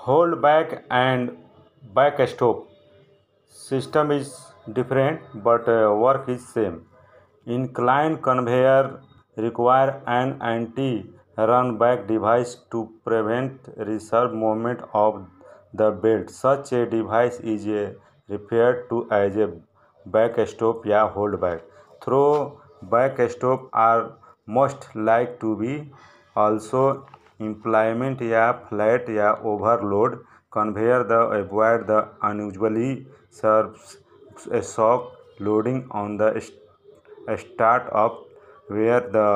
Hold back and back stop system is different but work is same. Incline conveyor require an anti-run back device to prevent reserve movement of the belt. Such a device is referred to as a back stop या hold back. Through back stop are most like to be also implement या flat या overload conveyor the avoid the unusually serves a shock loading on the start up where the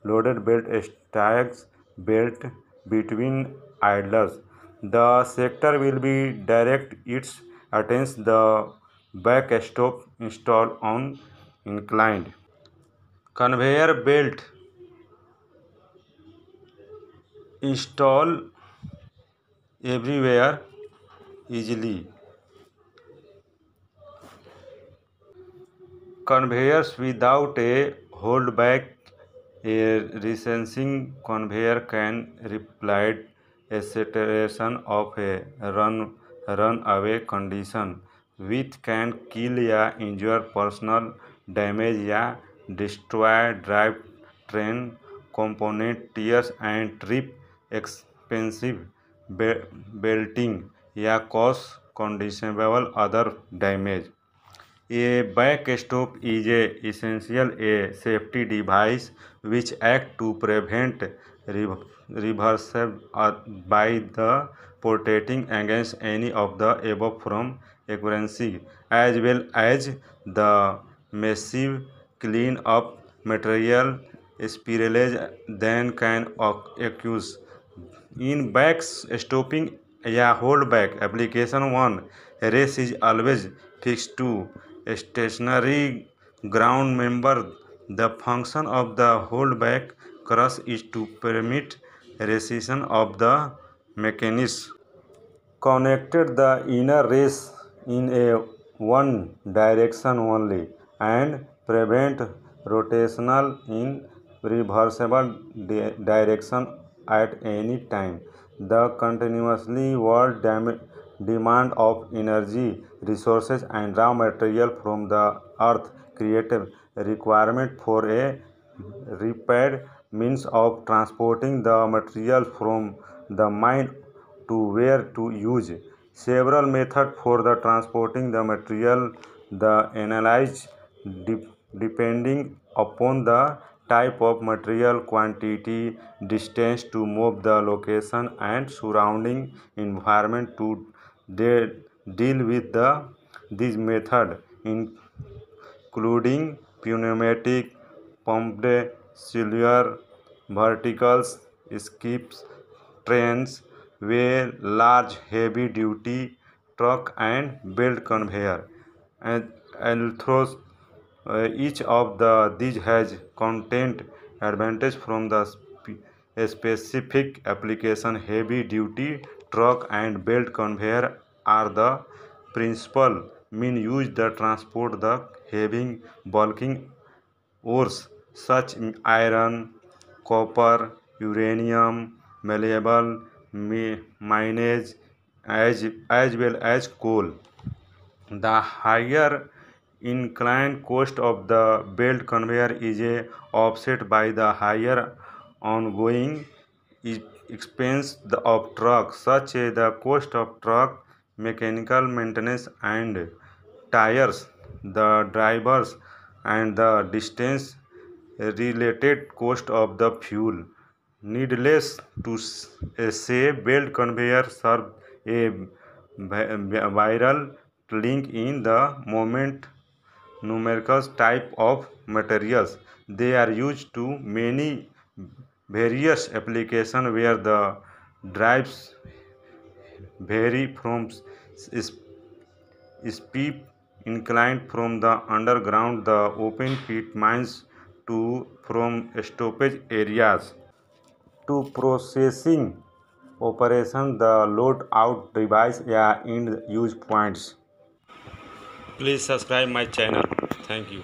loaded belt stags belt between idlers. The sector will be direct its attention the back stop installed on inclined conveyor belt install everywhere easily. Conveyors without a holdback, a recessing conveyor can reply a situation of a runaway condition, which can kill या injure personal damage या destroy drivetrain component tears and trip expensive belting या cause considerable other damage. A back stop is essential a safety device which acts to prevent reversal by the protecting against any of the above from occurring, as well as the massive clean-up material spillage then can occur. In back stopping या holdback application, one race is always fixed to stationary ground member. The function of the holdback cross is to permit recession of the mechanism connected the inner race in a one direction only and prevent rotational in reversible direction at any time. The continuously world demand of energy, resources and raw material from the earth create a requirement for a rapid means of transporting the material from the mine to where to use. Several methods for the transporting the material the analyzed depending upon the type of material, quantity, distance to move the location and surrounding environment to deal with this method including pneumatic, pumped, cellular, verticals, skips, trains, where large heavy-duty truck and belt conveyor, and although each of these has content advantage from the specific application. Heavy-duty truck and belt conveyor are the principal mean used to transport the heavy bulking ores such iron, copper, uranium, malleable manganese as well as coal. The higher inclined cost of the belt conveyor is offset by the higher ongoing expense of truck, such as the cost of truck mechanical maintenance and tires, the drivers, and the distance related cost of the fuel. Needless to say, belt conveyor serve a viral link in the moment numerous type of materials. They are used to many various applications where the drives vary from steep incline from the underground, the open pit mines to from stoppage areas to processing operation, the load out device या end use points. Please subscribe my channel. Thank you.